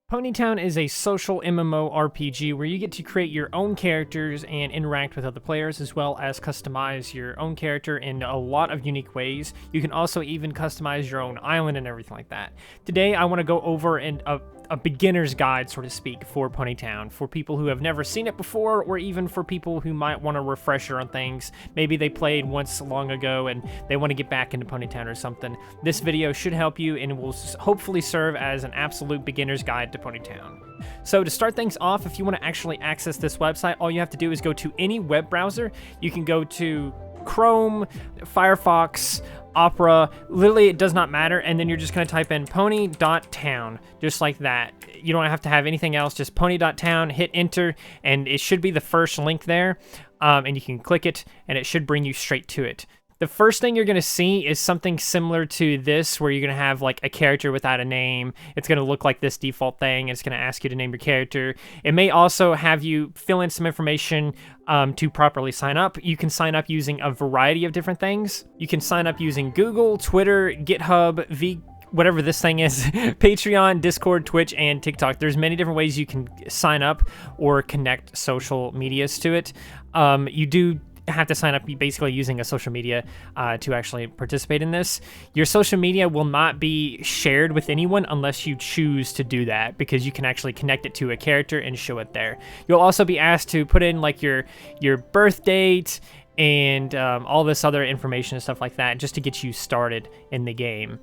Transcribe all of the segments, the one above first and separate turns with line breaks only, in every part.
Ponytown is a social MMORPG where you get to create your own characters and interact with other players, as well as customize your own character in a lot of unique ways. You can also even customize your own island and everything like that. Today, I want to go over a beginner's guide, so to speak, for Ponytown, for people who have never seen it before, or even for people who might want a refresher on things. Maybe they played once long ago and they want to get back into Ponytown or something. This video should help you and will hopefully serve as an absolute beginner's guide to Ponytown. So to start things off, if you want to actually access this website, all you have to do is go to any web browser. You can go to Chrome, Firefox, Opera, literally it does not matter, and then you're just going to type in pony.town, just like that. You don't have to have anything else, just pony.town, hit enter, and it should be the first link there, and you can click it, and it should bring you straight to it. The first thing you're going to see is something similar to this, where you're going to have like a character without a name. It's going to look like this default thing. It's going to ask you to name your character. It may also have you fill in some information to properly sign up. You can sign up using a variety of different things. You can sign up using Google, Twitter, GitHub, whatever this thing is, Patreon, Discord, Twitch, and TikTok. There's many different ways you can sign up or connect social medias to it. You do have to sign up basically using a social media to actually participate in this. Your social media will not be shared with anyone unless you choose to do that, because you can actually connect it to a character and show it there. You'll also be asked to put in like your birth date and all this other information and stuff like that, just to get you started in the game.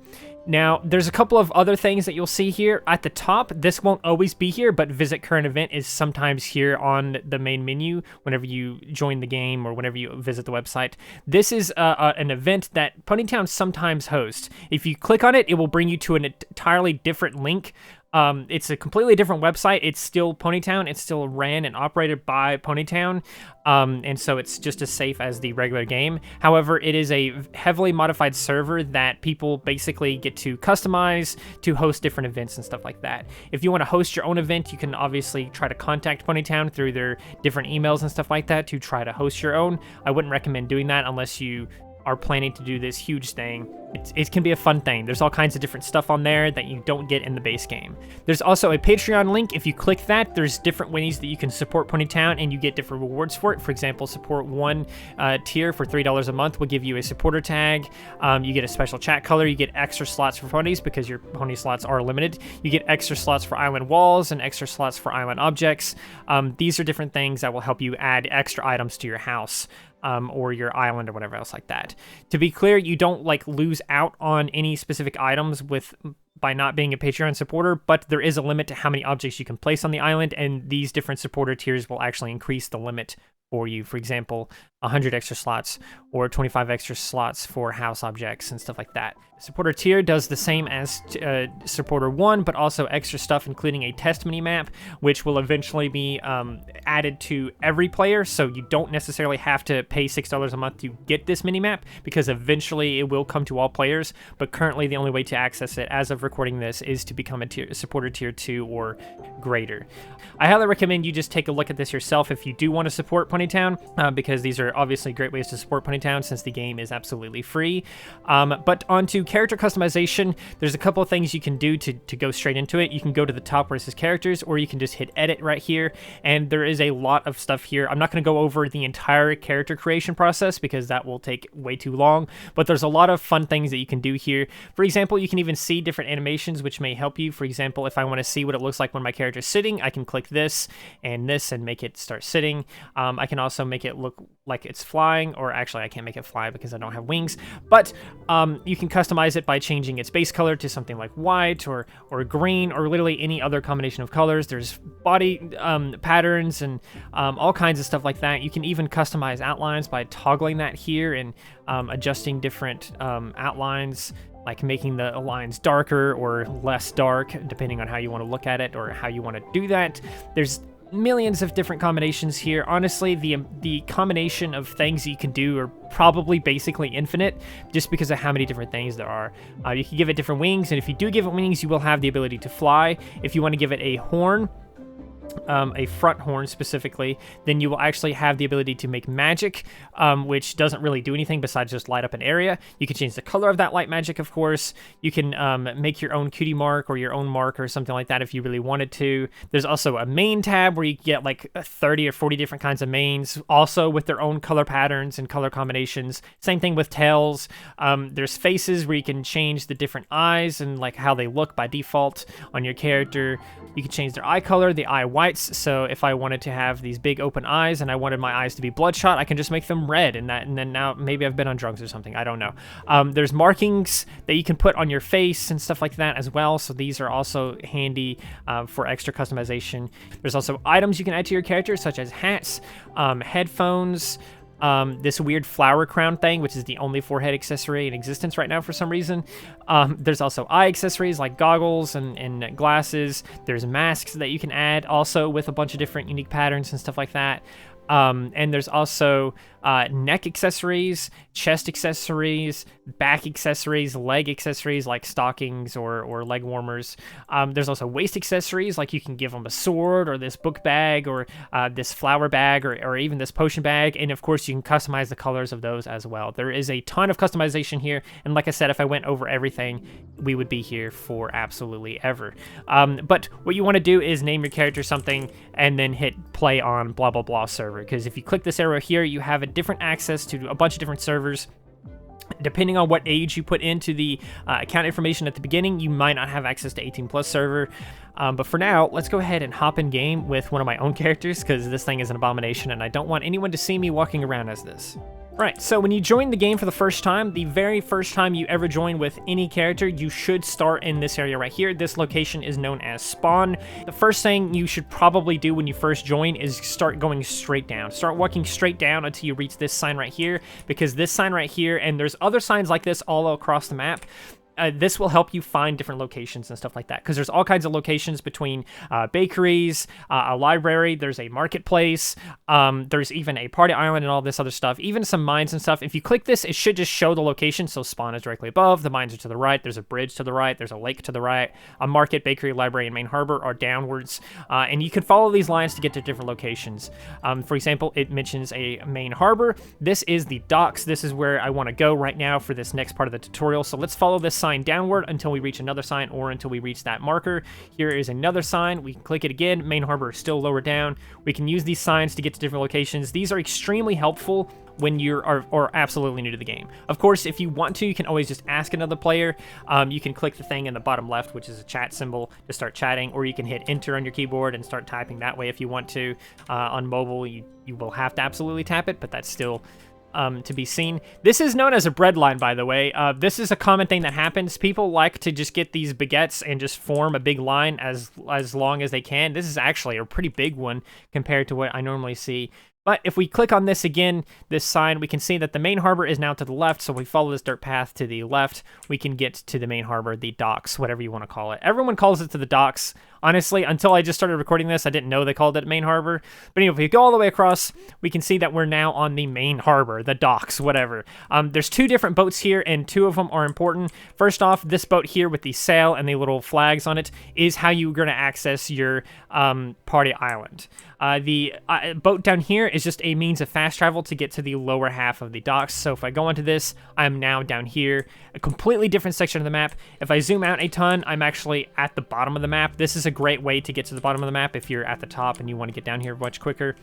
Now, there's a couple of other things that you'll see here at the top. This won't always be here, but visit current event is sometimes here on the main menu whenever you join the game or whenever you visit the website. This is an event that Ponytown sometimes hosts. If you click on it, it will bring you to an entirely different link. It's a completely different website. It's still Ponytown. It's still ran and operated by Ponytown. And so it's just as safe as the regular game. However, it is a heavily modified server that people basically get to customize to host different events and stuff like that. If you want to host your own event, you can obviously try to contact Ponytown through their different emails and stuff like that to try to host your own. I wouldn't recommend doing that unless you are planning to do this huge thing. It can be a fun thing. There's all kinds of different stuff on there that you don't get in the base game. There's also a Patreon link. If you click that, there's different ways that you can support Ponytown and you get different rewards for it. For example, support one tier for $3 a month will give you a supporter tag. You get a special chat color. You get extra slots for ponies because your pony slots are limited. You get extra slots for island walls and extra slots for island objects. These are different things that will help you add extra items to your house. Or your island or whatever else like that. To be clear, you don't like lose out on any specific items by not being a Patreon supporter, but there is a limit to how many objects you can place on the island, and these different supporter tiers will actually increase the limit for you. For example, 100 extra slots or 25 extra slots for house objects and stuff like that. Supporter tier does the same as supporter 1, but also extra stuff, including a test mini map, which will eventually be added to every player. So you don't necessarily have to pay $6 a month to get this mini map, because eventually it will come to all players. But currently, the only way to access it as of recording this is to become a supporter tier 2 or greater. I highly recommend you just take a look at this yourself if you do want to support Ponytown, because these are obviously great ways to support Ponytown since the game is absolutely free. But onto character customization, there's a couple of things you can do to go straight into it. You can go to the top where it says characters, or you can just hit edit right here, and there is a lot of stuff here. I'm not going to go over the entire character creation process because that will take way too long, but there's a lot of fun things that you can do here. For example, you can even see different animations which may help you. For example, if I want to see what it looks like when my character is sitting, I can click this and make it start sitting. I can also make it look like it's flying, or actually I can't make it fly because I don't have wings, but you can customize it by changing its base color to something like white or green, or literally any other combination of colors. There's body patterns and all kinds of stuff like that. You can even customize outlines by toggling that here and adjusting different outlines, like making the lines darker or less dark, depending on how you want to look at it or how you want to do that. There's millions of different combinations here. Honestly, the combination of things that you can do are probably basically infinite, just because of how many different things there are. You can give it different wings, and if you do give it wings, you will have the ability to fly. If you want to give it a horn, a front horn specifically, then you will actually have the ability to make magic, which doesn't really do anything besides just light up an area. You can change the color of that light magic, of course. You can make your own cutie mark or your own mark or something like that if you really wanted to. There's also a main tab where you get like 30 or 40 different kinds of mains, also with their own color patterns and color combinations. Same thing with tails. There's faces where you can change the different eyes and like how they look by default on your character. You can change their eye color, the eye whites. So if I wanted to have these big open eyes and I wanted my eyes to be bloodshot, I can just make them red, and then now maybe I've been on drugs or something. I don't know. There's markings that you can put on your face and stuff like that as well. So these are also handy for extra customization. There's also items you can add to your character, such as hats, headphones, this weird flower crown thing, which is the only forehead accessory in existence right now for some reason. There's also eye accessories like goggles and glasses. There's masks that you can add also with a bunch of different unique patterns and stuff like that. And there's also neck accessories, chest accessories, back accessories, leg accessories like stockings or leg warmers. There's also waist accessories, like you can give them a sword or this book bag or this flower bag or even this potion bag. And of course, you can customize the colors of those as well. There is a ton of customization here. And like I said, if I went over everything, we would be here for absolutely ever. But what you want to do is name your character something and then hit play on blah, blah, blah server. Because if you click this arrow here, you have a different access to a bunch of different servers. Depending on what age you put into the account information at the beginning, you might not have access to 18+ server. But for now, let's go ahead and hop in game with one of my own characters, because this thing is an abomination and I don't want anyone to see me walking around as this. Right, so when you join the game for the first time, the very first time you ever join with any character, you should start in this area right here. This location is known as spawn. The first thing you should probably do when you first join is start going straight down. Start walking straight down until you reach this sign right here, because this sign right here, and there's other signs like this all across the map, this will help you find different locations and stuff like that, because there's all kinds of locations between bakeries, a library, there's a marketplace, there's even a party island and all this other stuff, even some mines and stuff. If you click this, it should just show the location. So spawn is directly above, the mines are to the right, there's a bridge to the right, there's a lake to the right, a market, bakery, library, and main harbor are downwards, and you can follow these lines to get to different locations. For example, it mentions a main harbor. This is the docks. This is where I want to go right now for this next part of the tutorial. So let's follow this sign downward until we reach another sign or until we reach that marker. Here is another sign. We can click it again. Main harbor is still lower down. We can use these signs to get to different locations. These are extremely helpful when you are absolutely new to the game. Of course, if you want to, you can always just ask another player. You can click the thing in the bottom left, which is a chat symbol, to start chatting, or you can hit enter on your keyboard and start typing that way if you want to. On mobile, you will have to absolutely tap it, but that's still to be seen. This is known as a bread line, by the way. This is a common thing that happens. People like to just get these baguettes and just form a big line as long as they can. This is actually a pretty big one compared to what I normally see. But if we click on this again, this sign, we can see that the main harbor is now to the left. So if we follow this dirt path to the left, we can get to the main harbor, the docks, whatever you want to call it. Everyone calls it to the docks. Honestly, until I just started recording this, I didn't know they called it main harbor. But anyway, if we go all the way across, we can see that we're now on the main harbor, the docks, whatever. There's two different boats here, and two of them are important. First off, this boat here with the sail and the little flags on it is how you're going to access your party island. The boat down here is just a means of fast travel to get to the lower half of the docks. So if I go onto this, I'm now down here, a completely different section of the map. If I zoom out a ton, I'm actually at the bottom of the map. This is a great way to get to the bottom of the map if you're at the top and you want to get down here much quicker.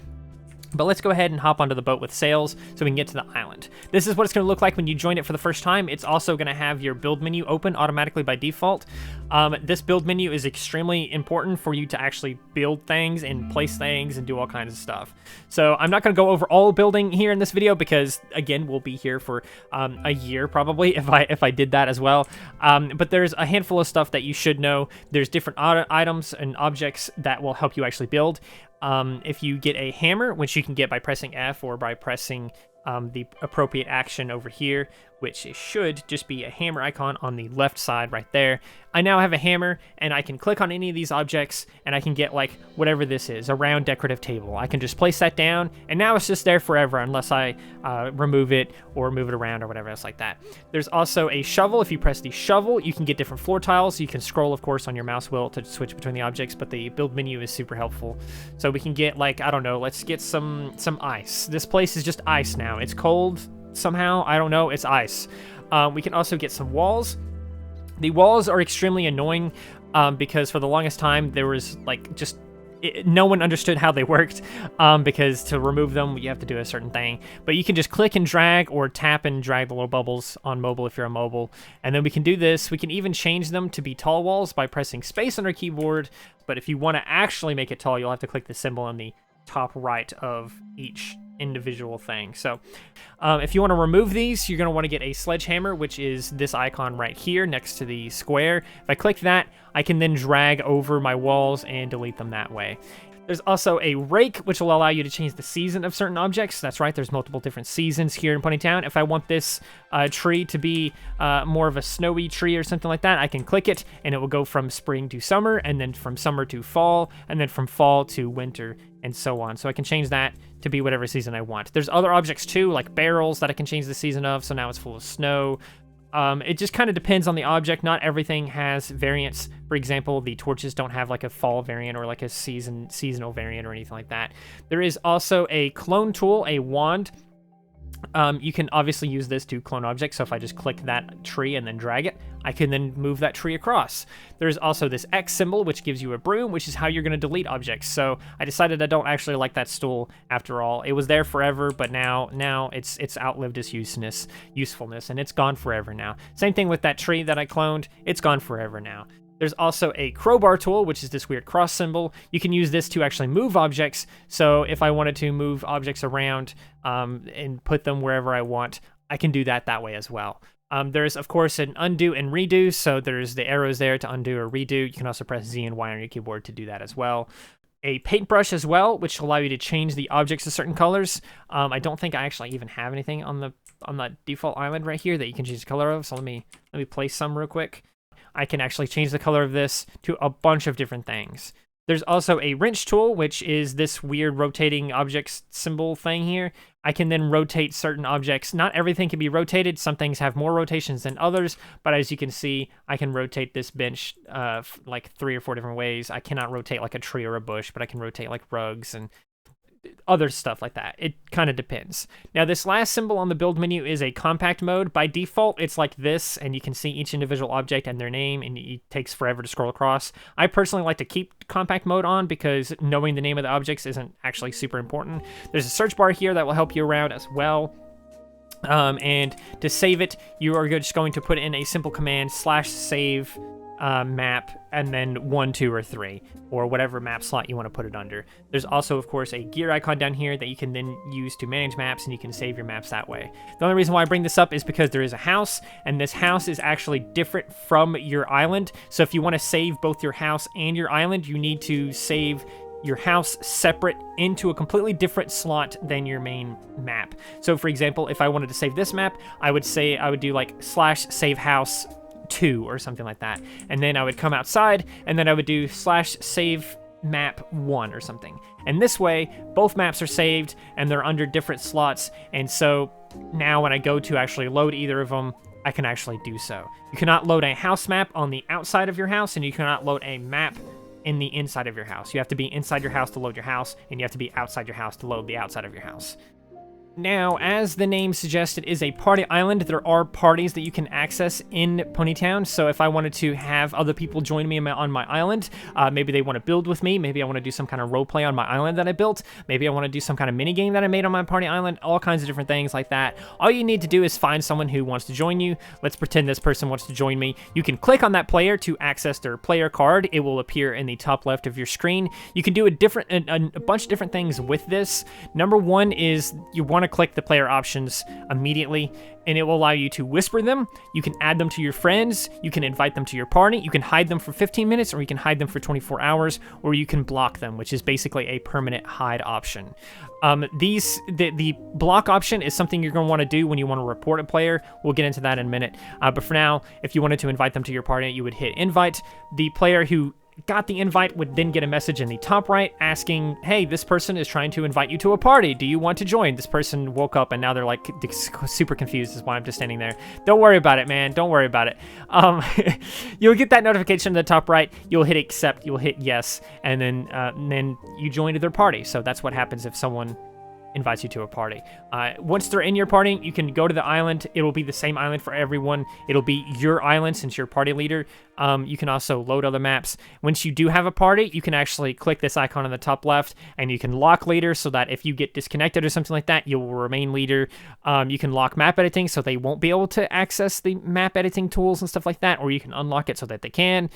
But let's go ahead and hop onto the boat with sails so we can get to the island. This is what it's going to look like when you join it for the first time. It's also going to have your build menu open automatically by default. This build menu is extremely important for you to actually build things and place things and do all kinds of stuff. So I'm not going to go over all building here in this video because, again, we'll be here for a year probably if I did that as well. But there's a handful of stuff that you should know. There's different items and objects that will help you actually build. If you get a hammer, which you can get by pressing F or by pressing the appropriate action over here, which should just be a hammer icon on the left side right there. I now have a hammer, and I can click on any of these objects, and I can get like whatever this is, a round decorative table. I can just place that down, and now it's just there forever unless I remove it or move it around or whatever else like that. There's also a shovel. If you press the shovel, you can get different floor tiles. You can scroll, of course, on your mouse wheel to switch between the objects, but the build menu is super helpful. So we can get like, I don't know, let's get some ice. This place is just ice now. It's cold somehow, I don't know, it's ice. We can also get some walls. The walls are extremely annoying because for the longest time there was like just no one understood how they worked because to remove them you have to do a certain thing, but you can just click and drag or tap and drag the little bubbles on mobile if you're on mobile, and then we can do this. We can even change them to be tall walls by pressing space on our keyboard, but if you want to actually make it tall, you'll have to click the symbol on the top right of each individual thing. So if you want to remove these, you're going to want to get a sledgehammer, which is this icon right here next to the square. If I click that, I can then drag over my walls and delete them that way. There's also a rake, which will allow you to change the season of certain objects. That's right, there's multiple different seasons here in Ponytown. If I want this tree to be more of a snowy tree or something like that, I can click it, and it will go from spring to summer, and then from summer to fall, and then from fall to winter, and so on. So I can change that to be whatever season I want. There's other objects too, like barrels that I can change the season of, so now it's full of snow. It just kind of depends on the object. Not everything has variants. For example, the torches don't have like a fall variant or like a seasonal variant or anything like that. There is also a clone tool, a wand. You can obviously use this to clone objects, so if I just click that tree and then drag it, I can then move that tree across. There's also this X symbol, which gives you a broom, which is how you're going to delete objects. So I decided I don't actually like that stool after all. It was there forever, but now it's outlived its usefulness, and it's gone forever now. Same thing with that tree that I cloned. It's gone forever now. There's also a crowbar tool, which is this weird cross symbol. You can use this to actually move objects. So if I wanted to move objects around and put them wherever I want, I can do that way as well. There's, of course, an undo and redo. So there's the arrows there to undo or redo. You can also press Z and Y on your keyboard to do that as well. A paintbrush as well, which will allow you to change the objects to certain colors. I don't think I actually even have anything on the default island right here that you can change the color of. So let me place some real quick. I can actually change the color of this to a bunch of different things. There's also a wrench tool, which is this weird rotating objects symbol thing here. I can then rotate certain objects. Not everything can be rotated. Some things have more rotations than others, but as you can see, I can rotate this bench like 3 or 4 different ways. I cannot rotate like a tree or a bush, but I can rotate like rugs and other stuff like that. It kind of depends. Now, this last symbol on the build menu is a compact mode. By default, it's like this, and you can see each individual object and their name, and it takes forever to scroll across. I personally like to keep compact mode on because knowing the name of the objects isn't actually super important. There's a search bar here that will help you around as well. And to save it, you are just going to put in a simple command /save map, and then 1, 2, or 3, or whatever map slot you want to put it under. There's also, of course, a gear icon down here that you can then use to manage maps, and you can save your maps that way. The only reason why I bring this up is because there is a house, and this house is actually different from your island. So if you want to save both your house and your island, you need to save your house separate into a completely different slot than your main map. So for example, if I wanted to save this map, I would do like /save house 2 or something like that, and then I would come outside, and then I would do /save map 1 or something, and this way both maps are saved and they're under different slots, and so now when I go to actually load either of them, I can actually do so. You cannot load a house map on the outside of your house, and you cannot load a map in the inside of your house. You have to be inside your house to load your house, and you have to be outside your house to load the outside of your house. Now, as the name suggests, it is a party island. There are parties that you can access in Ponytown, so if I wanted to have other people join me on my island, maybe they want to build with me, maybe I want to do some kind of roleplay on my island that I built, maybe I want to do some kind of mini game that I made on my party island, all kinds of different things like that. All you need to do is find someone who wants to join you. Let's pretend this person wants to join me. You can click on that player to access their player card. It will appear in the top left of your screen. You can do a bunch of different things with this. Number one is you want want to click the player options immediately, and it will allow you to whisper them. You can add them to your friends. You can invite them to your party. You can hide them for 15 minutes, or you can hide them for 24 hours, or you can block them, which is basically a permanent hide option. The block option is something you're going to want to do when you want to report a player. We'll get into that in a minute. But for now, if you wanted to invite them to your party, you would hit invite. The player who got the invite would then get a message in the top right asking, hey, this person is trying to invite you to a party. Do you want to join? This person woke up and now they're like super confused is why I'm just standing there. Don't worry about it, man. Don't worry about it. You'll get that notification in the top right. You'll hit accept. You'll hit yes. And then you join their party. So that's what happens if someone invites you to a party. Once they're in your party, you can go to the island. It will be the same island for everyone. It'll be your island since you're party leader. You can also load other maps. Once you do have a party, you can actually click this icon on the top left, and you can lock leader so that if you get disconnected or something like that, you will remain leader. You can lock map editing so they won't be able to access the map editing tools and stuff like that, or you can unlock it so that they can.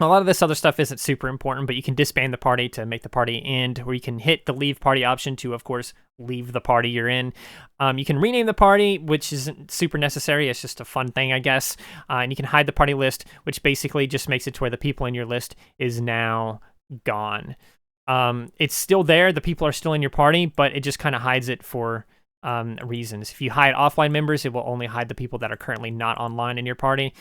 A lot of this other stuff isn't super important, but you can disband the party to make the party end, or you can hit the leave party option to, of course, leave the party you're in. You can rename the party, which isn't super necessary. It's just a fun thing, I guess. And you can hide the party list, which basically just makes it to where the people in your list is now gone. It's still there. The people are still in your party, but it just kind of hides it for reasons. If you hide offline members, it will only hide the people that are currently not online in your party,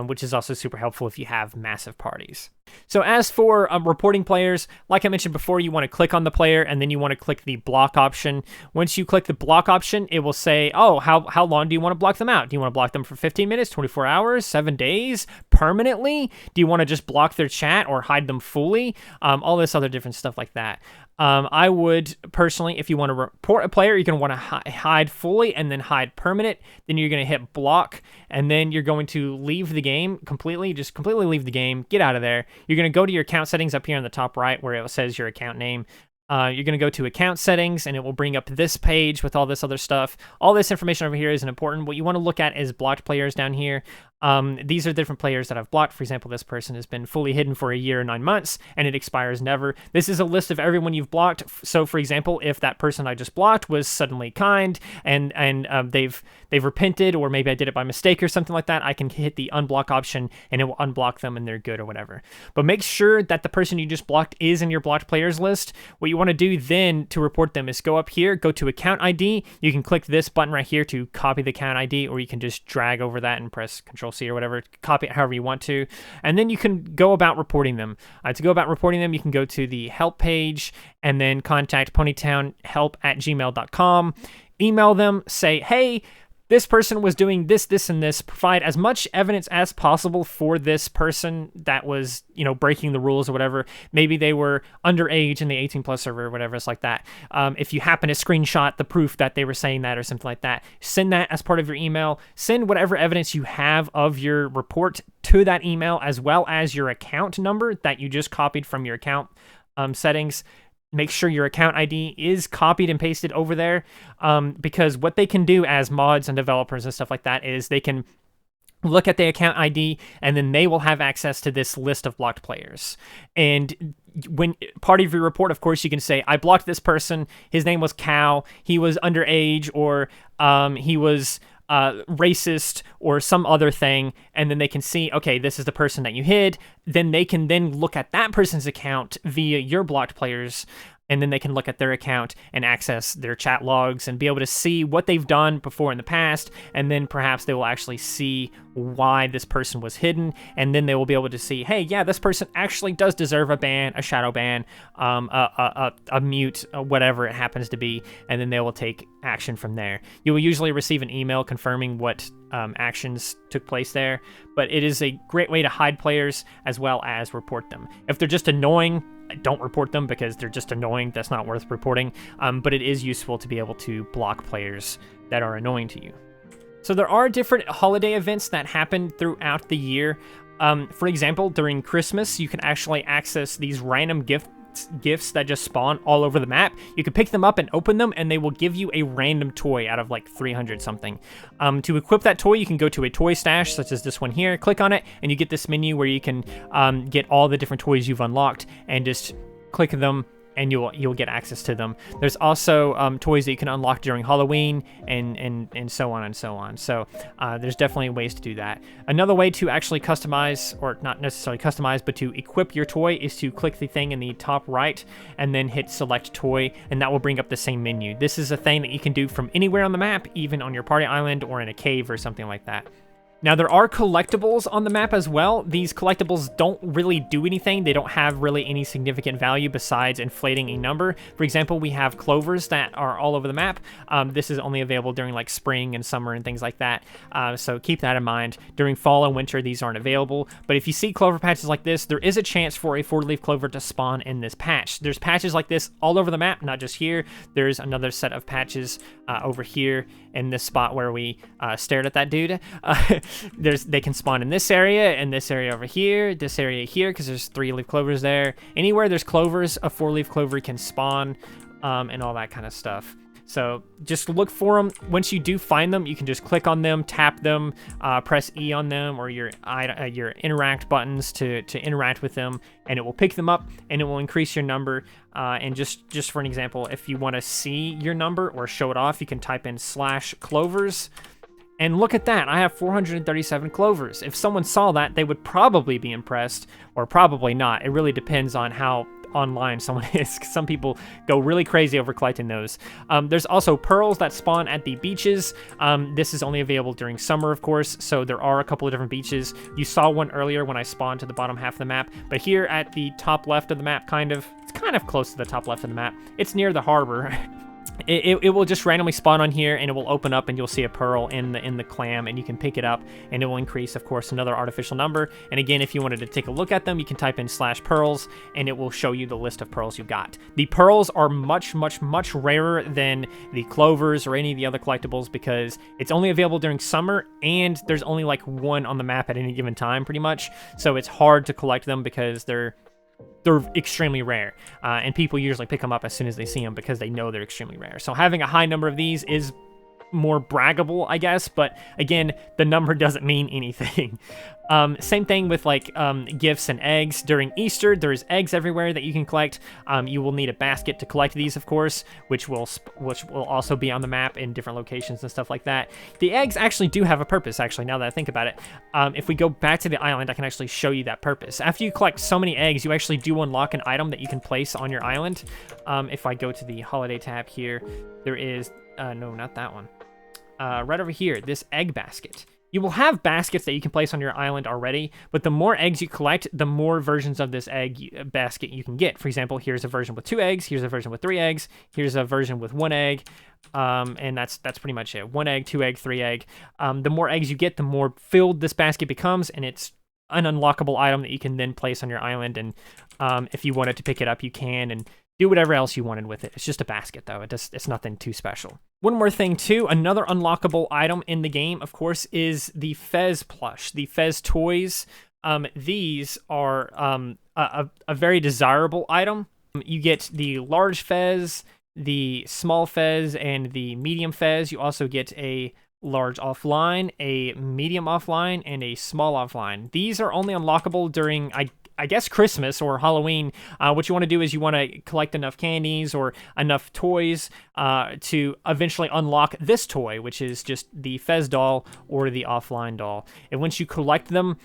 which is also super helpful if you have massive parties. So as for reporting players, like I mentioned before, you want to click on the player and then you want to click the block option. Once you click the block option, it will say, oh, how long do you want to block them out? Do you want to block them for 15 minutes, 24 hours, 7 days, permanently? Do you want to just block their chat or hide them fully? All this other different stuff like that. I would personally, if you want to report a player, you're going to want to hide fully and then hide permanent. Then you're going to hit block, and then you're going to leave the game completely. Just completely leave the game. Get out of there. You're going to go to your account settings up here on the top right where it says your account name. You're going to go to account settings, and it will bring up this page with all this other stuff. All this information over here isn't important. What you want to look at is blocked players down here. These are different players that I've blocked. For example, this person has been fully hidden for a year and 9 months, and it expires never. This is a list of everyone you've blocked. So, for example, if that person I just blocked was suddenly kind and they've repented, or maybe I did it by mistake or something like that, I can hit the unblock option, and it will unblock them, and they're good or whatever. But make sure that the person you just blocked is in your blocked players list. What you want to do then to report them is go up here, go to account ID. You can click this button right here to copy the account ID, or you can just drag over that and press Control-C or whatever, copy it however you want to, and then you can go about reporting them. To go about reporting them, you can go to the help page and then contact ponytownhelp@gmail.com. Email them, say, hey, this person was doing this, this, and this. Provide as much evidence as possible for this person that was, breaking the rules or whatever. Maybe they were underage in the 18+ server or whatever. It's like that. If you happen to screenshot the proof that they were saying that or something like that, send that as part of your email. Send whatever evidence you have of your report to that email, as well as your account number that you just copied from your account settings. Make sure your account ID is copied and pasted over there, because what they can do as mods and developers and stuff like that is they can look at the account ID, and then they will have access to this list of blocked players. And when part of your report, of course, you can say, I blocked this person. His name was Cal. He was underage, or he was racist or some other thing, and then they can see, okay, this is the person that you hid. Then they can then look at that person's account via your blocked players, and then they can look at their account and access their chat logs and be able to see what they've done before in the past, and then perhaps they will actually see why this person was hidden, and then they will be able to see, hey, yeah, this person actually does deserve a ban, a shadow ban, a mute, whatever it happens to be, and then they will take action from there. You will usually receive an email confirming what actions took place there, but it is a great way to hide players as well as report them. If they're just annoying, don't report them because they're just annoying. That's not worth reporting, but it is useful to be able to block players that are annoying to you. So there are different holiday events that happen throughout the year. For example, during Christmas, you can actually access these random gifts that just spawn all over the map. You can pick them up and open them, and they will give you a random toy out of like 300 something. To equip that toy, you can go to a toy stash, such as this one here, click on it, and you get this menu where you can get all the different toys you've unlocked, and just click them, and you'll get access to them. There's also toys that you can unlock during Halloween and so on and so on. So there's definitely ways to do that. Another way to actually customize, or not necessarily customize, but to equip your toy is to click the thing in the top right and then hit select toy, and that will bring up the same menu. This is a thing that you can do from anywhere on the map, even on your party island or in a cave or something like that. Now, there are collectibles on the map as well. These collectibles don't really do anything. They don't have really any significant value besides inflating a number. For example, we have clovers that are all over the map. This is only available during like spring and summer and things like that. So keep that in mind. During fall and winter, these aren't available. But if you see clover patches like this, there is a chance for a 4-leaf clover to spawn in this patch. There's patches like this all over the map, not just here. There's another set of patches over here in this spot where we stared at that dude. They can spawn in this area and this area over here, this area here, because there's 3-leaf clovers there. Anywhere there's clovers, a 4-leaf clover can spawn, and all that kind of stuff. So just look for them. Once you do find them, you can just click on them, tap them, press E on them, or your interact buttons to interact with them, and it will pick them up and it will increase your number. And just for an example, if you want to see your number or show it off, you can type in /clovers. And look at that, I have 437 clovers. If someone saw that, they would probably be impressed, or probably not. It really depends on how online someone is. Some people go really crazy over collecting those. There's also pearls that spawn at the beaches. This is only available during summer, of course, so there are a couple of different beaches. You saw one earlier when I spawned to the bottom half of the map, but here at the top left of the map, it's kind of close to the top left of the map. It's near the harbor. It will just randomly spawn on here, and it will open up and you'll see a pearl in the clam, and you can pick it up, and it will increase, of course, another artificial number. And again, if you wanted to take a look at them, you can type in /pearls, and it will show you the list of pearls you've got. The pearls are much, much, much rarer than the clovers or any of the other collectibles because it's only available during summer, and there's only like one on the map at any given time, pretty much. So it's hard to collect them because they're extremely rare, and people usually pick them up as soon as they see them because they know they're extremely rare. So having a high number of these is more braggable, I guess, but again, the number doesn't mean anything. Same thing with like gifts and eggs. During Easter, there's eggs everywhere that you can collect. You will need a basket to collect these, of course, which will also be on the map in different locations and stuff like that. The eggs actually do have a purpose, actually, now that I think about it. If we go back to the island, I can actually show you that purpose. After you collect so many eggs, you actually do unlock an item that you can place on your island. If I go to the holiday tab here, there is, no, not that one. Right over here, this egg basket. You will have baskets that you can place on your island already, but the more eggs you collect, the more versions of this egg basket you can get. For example, here's a version with 2 eggs, here's a version with 3 eggs, here's a version with 1 egg, and that's pretty much it. 1 egg, 2 egg, 3 egg. The more eggs you get, the more filled this basket becomes, and it's an unlockable item that you can then place on your island, and if you wanted to pick it up, you can, and do whatever else you wanted with it. It's just a basket, though. It's nothing too special. One more thing, too. Another unlockable item in the game, of course, is the Fez plush, the Fez toys. These are a very desirable item. You get the large Fez, the small Fez, and the medium Fez. You also get a large offline, a medium offline, and a small offline. These are only unlockable during, I guess, Christmas or Halloween. What you want to do is you want to collect enough candies or enough toys to eventually unlock this toy, which is just the Fez doll or the offline doll. And once you collect them,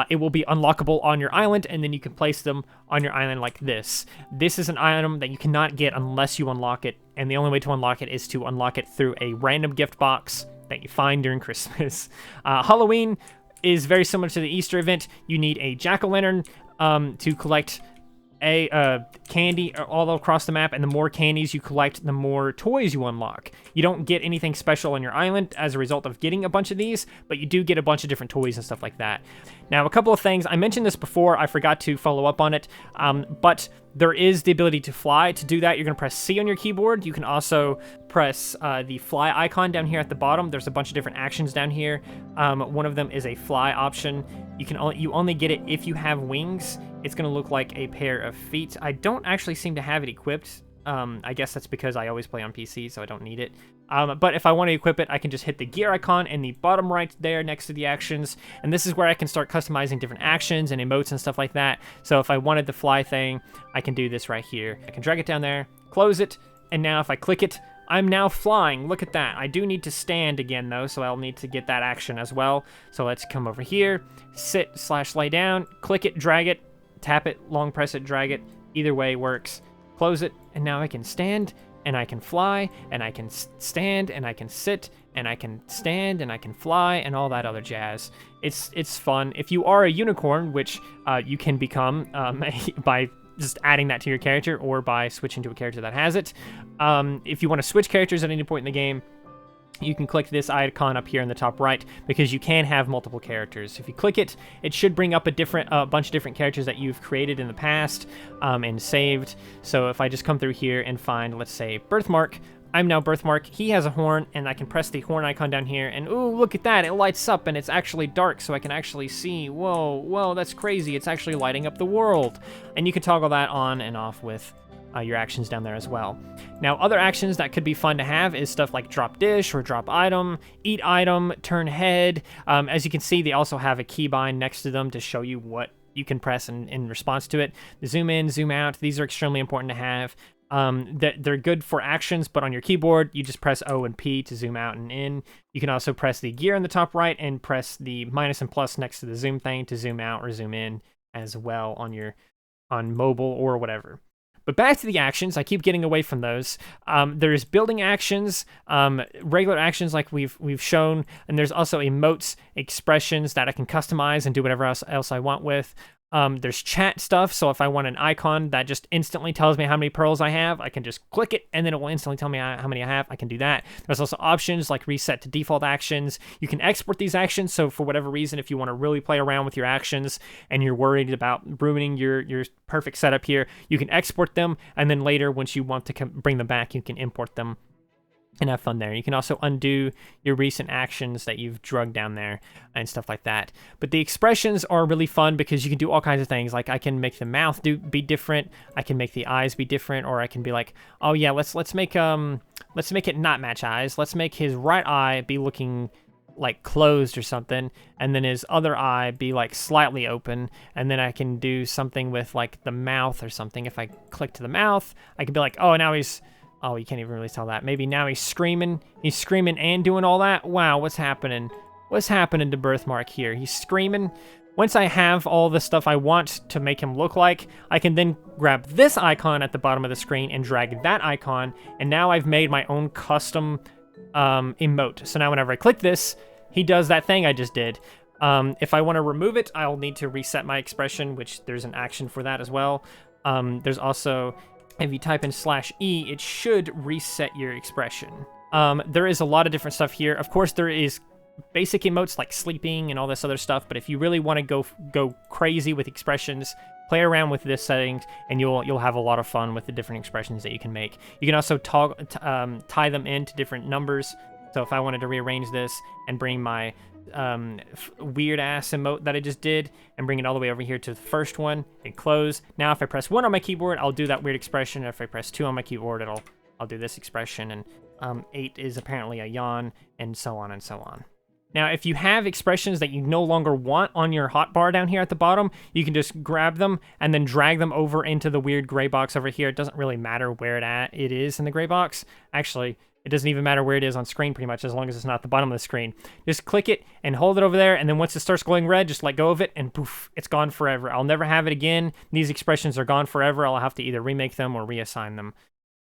it will be unlockable on your island, and then you can place them on your island like this. This is an item that you cannot get unless you unlock it, and the only way to unlock it is to unlock it through a random gift box that you find during Christmas. Halloween is very similar to the Easter event. You need a jack-o'-lantern to collect a candy all across the map, and the more candies you collect, the more toys you unlock. You don't get anything special on your island as a result of getting a bunch of these, but you do get a bunch of different toys and stuff like that. Now, a couple of things. I mentioned this before. I forgot to follow up on it, but there is the ability to fly. To do that, you're going to press C on your keyboard. You can also press the fly icon down here at the bottom. There's a bunch of different actions down here. One of them is a fly option. You only get it if you have wings. It's going to look like a pair of feet. I don't actually seem to have it equipped. I guess that's because I always play on PC, so I don't need it. But if I want to equip it, I can just hit the gear icon in the bottom right there next to the actions, and this is where I can start customizing different actions and emotes and stuff like that. So if I wanted the fly thing, I can do this right here. I can drag it down there, close it, and now if I click it, I'm now flying. Look at that. I do need to stand again, though, so I'll need to get that action as well. So let's come over here, sit/lay down, click it, drag it, tap it, long press it, drag it. Either way works. Close it, and now I can stand, and I can fly, and I can stand, and I can sit, and I can stand, and I can fly, and all that other jazz. It's fun. If you are a unicorn, which you can become by just adding that to your character or by switching to a character that has it. If you want to switch characters at any point in the game, you can click this icon up here in the top right, because you can have multiple characters. If you click it, it should bring up a bunch of different characters that you've created in the past and saved. So if I just come through here and find, let's say, Birthmark, I'm now Birthmark. He has a horn, and I can press the horn icon down here, and ooh, look at that. It lights up, and it's actually dark, so I can actually see. Whoa, that's crazy. It's actually lighting up the world. And you can toggle that on and off with your actions down there as well. Now, other actions that could be fun to have is stuff like drop dish or drop item, eat item, turn head. As you can see, they also have a keybind next to them to show you what you can press in response to it. The zoom in, zoom out, these are extremely important to have. They're good for actions, but on your keyboard, you just press O and P to zoom out and in. You can also press the gear in the top right and press the minus and plus next to the zoom thing to zoom out or zoom in as well on mobile or whatever. But back to the actions, I keep getting away from those. There's building actions, regular actions like we've shown, and there's also emotes, expressions that I can customize and do whatever else I want with. There's chat stuff, so if I want an icon that just instantly tells me how many pearls I have, I can just click it, and then it will instantly tell me how many I have. I can do that. There's also options like reset to default actions. You can export these actions, so for whatever reason, if you want to really play around with your actions and you're worried about ruining your perfect setup here, you can export them, and then later, once you want to bring them back, you can import them and have fun there. You can also undo your recent actions that you've drugged down there and stuff like that. But the expressions are really fun because you can do all kinds of things. Like I can make the mouth be different. I can make the eyes be different, or I can be like, oh yeah, let's make it not match eyes. Let's make his right eye be looking like closed or something, and then his other eye be like slightly open, and then I can do something with like the mouth or something. If I click to the mouth, I can be like, oh, now he's... Oh, you can't even really tell that. Maybe now he's screaming. He's screaming and doing all that. Wow, what's happening? What's happening to Birthmark here? He's screaming. Once I have all the stuff I want to make him look like, I can then grab this icon at the bottom of the screen and drag that icon, and now I've made my own custom emote. So now whenever I click this, he does that thing I just did. If I want to remove it, I'll need to reset my expression, which there's an action for that as well. There's also... If you type in /E, it should reset your expression. There is a lot of different stuff here. Of course, there is basic emotes like sleeping and all this other stuff, but if you really want to go crazy with expressions, play around with this settings, and you'll have a lot of fun with the different expressions that you can make. You can also tie them into different numbers. So if I wanted to rearrange this and bring my weird ass emote that I just did and bring it all the way over here to the first one and close. Now if I press 1 on my keyboard, I'll do that weird expression. If I press 2 on my keyboard, I'll do this expression, and 8 is apparently a yawn, and so on and so on. Now, if you have expressions that you no longer want on your hotbar down here at the bottom, you can just grab them and then drag them over into the weird gray box over here. It doesn't really matter where it is in the gray box. Actually, it doesn't even matter where it is on screen pretty much, as long as it's not at the bottom of the screen. Just click it and hold it over there, and then once it starts glowing red, just let go of it, and poof, it's gone forever. I'll never have it again. These expressions are gone forever. I'll have to either remake them or reassign them.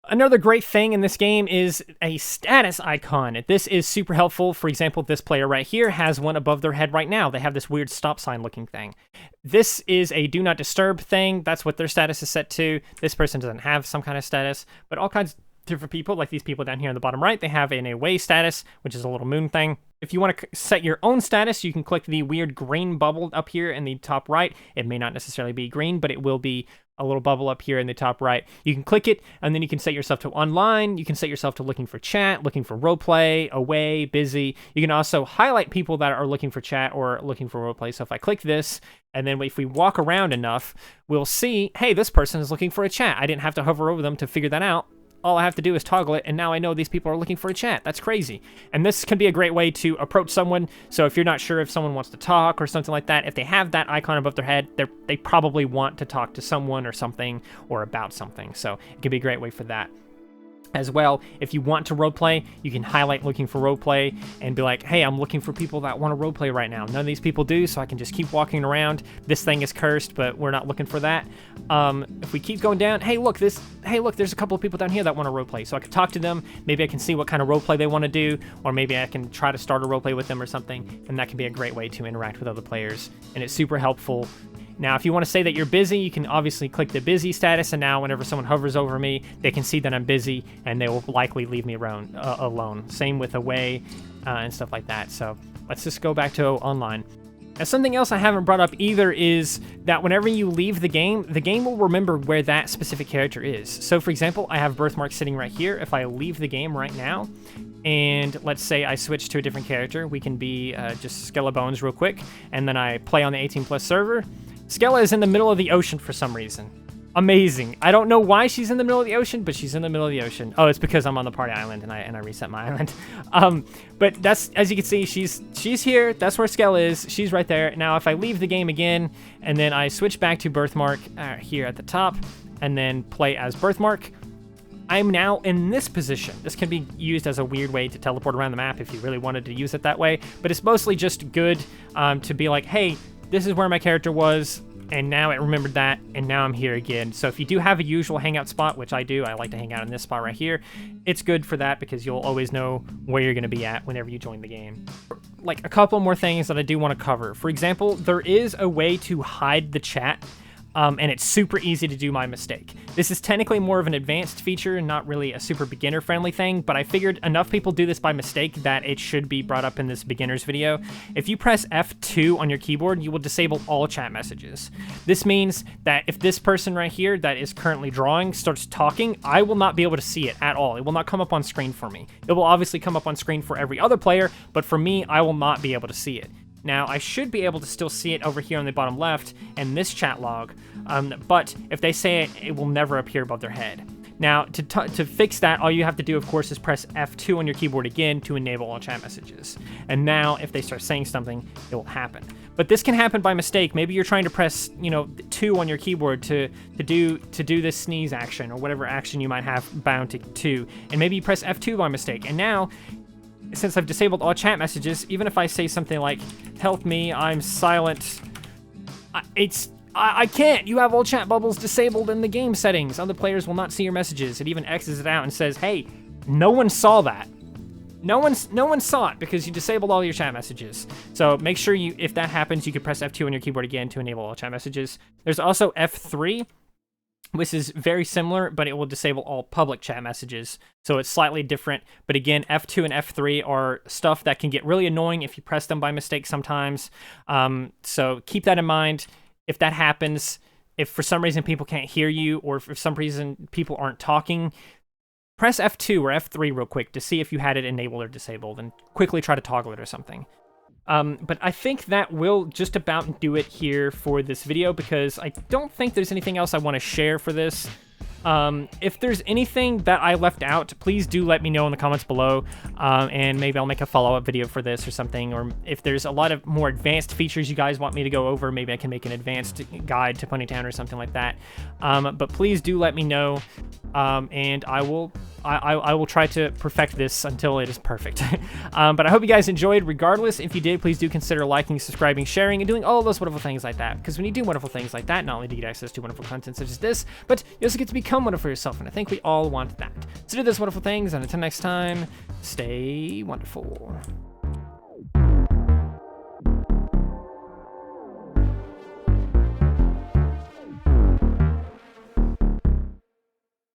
Another great thing in this game is a status icon. This is super helpful. For example, this player right here has one above their head right now. They have this weird stop sign looking thing. This is a do not disturb thing. That's what their status is set to. This person doesn't have some kind of status, but all kinds of different people, like these people down here in the bottom right, they have an away status, which is a little moon thing. If you want to set your own status, you can click the weird green bubble up here in the top right. It may not necessarily be green, but it will be a little bubble up here in the top right. You can click it, and then you can set yourself to online. You can set yourself to looking for chat, looking for roleplay, away, busy. You can also highlight people that are looking for chat or looking for roleplay. So if I click this, and then if we walk around enough, we'll see, hey, this person is looking for a chat. I didn't have to hover over them to figure that out. all I have to do is toggle it, and now I know these people are looking for a chat. That's crazy. And this can be a great way to approach someone. So if you're not sure if someone wants to talk or something like that, if they have that icon above their head, they probably want to talk to someone or something or about something. So it can be a great way for that. As well, if you want to roleplay, you can highlight looking for roleplay and be like, hey, I'm looking for people that want to roleplay right now. None of these people do, so I can just keep walking around. This thing is cursed, but we're not looking for that. If we keep going down, hey, look, there's a couple of people down here that want to roleplay. So I can talk to them. Maybe I can see what kind of roleplay they want to do, or maybe I can try to start a roleplay with them or something, and that can be a great way to interact with other players, and it's super helpful. Now, if you want to say that you're busy, you can obviously click the busy status, and now whenever someone hovers over me, they can see that I'm busy, and they will likely leave me alone. Same with away and stuff like that. So let's just go back to online. Now, something else I haven't brought up either is that whenever you leave the game will remember where that specific character is. So, for example, I have Birthmark sitting right here. If I leave the game right now, and let's say I switch to a different character, we can be just Skellebones real quick, and then I play on the 18+ server. Skella is in the middle of the ocean for some reason. Amazing. I don't know why she's in the middle of the ocean, but she's in the middle of the ocean. Oh, it's because I'm on the party island and I reset my island. But that's, as you can see, she's here. That's where Skella is. She's right there. Now, if I leave the game again and then I switch back to Birthmark here at the top and then play as Birthmark, I'm now in this position. This can be used as a weird way to teleport around the map if you really wanted to use it that way, but it's mostly just good to be like, hey, this is where my character was, and now it remembered that, and now I'm here again. So if you do have a usual hangout spot, which I do, I like to hang out in this spot right here, it's good for that because you'll always know where you're going to be at whenever you join the game. Like a couple more things that I do want to cover. For example, there is a way to hide the chat, and it's super easy to do by mistake. This is technically more of an advanced feature, not really a super beginner-friendly thing, but I figured enough people do this by mistake that it should be brought up in this beginner's video. If you press F2 on your keyboard, you will disable all chat messages. This means that if this person right here that is currently drawing starts talking, I will not be able to see it at all. It will not come up on screen for me. It will obviously come up on screen for every other player, but for me, I will not be able to see it. Now, I should be able to still see it over here on the bottom left in this chat log, but if they say it, it will never appear above their head. Now, to fix that, all you have to do, of course, is press F2 on your keyboard again to enable all chat messages. And now, if they start saying something, it will happen. But this can happen by mistake. Maybe you're trying to press, 2 on your keyboard to do this sneeze action or whatever action you might have bound to 2, and maybe you press F2 by mistake. And now, since I've disabled all chat messages, even if I say something like, help me, I'm silent, I can't. You have all chat bubbles disabled in the game settings. Other players will not see your messages. It even X's it out and says, hey, no one saw that. No one saw it because you disabled all your chat messages. So make sure if that happens, you can press F2 on your keyboard again to enable all chat messages. There's also F3, which is very similar, but it will disable all public chat messages. So it's slightly different. But again, F2 and F3 are stuff that can get really annoying if you press them by mistake sometimes. So keep that in mind. If that happens, if for some reason people can't hear you, or if for some reason people aren't talking, press F2 or F3 real quick to see if you had it enabled or disabled, and quickly try to toggle it or something. But I think that will just about do it here for this video, because I don't think there's anything else I want to share for this. If there's anything that I left out, please do let me know in the comments below, and maybe I'll make a follow-up video for this or something, or if there's a lot of more advanced features you guys want me to go over, maybe I can make an advanced guide to Ponytown or something like that. But please do let me know, and I will try to perfect this until it is perfect. But I hope you guys enjoyed. Regardless, if you did, please do consider liking, subscribing, sharing, and doing all of those wonderful things like that, because when you do wonderful things like that, not only do you get access to wonderful content such as this, but you also get to become wonderful yourself, and I think we all want that. So do those wonderful things, and until next time, stay wonderful.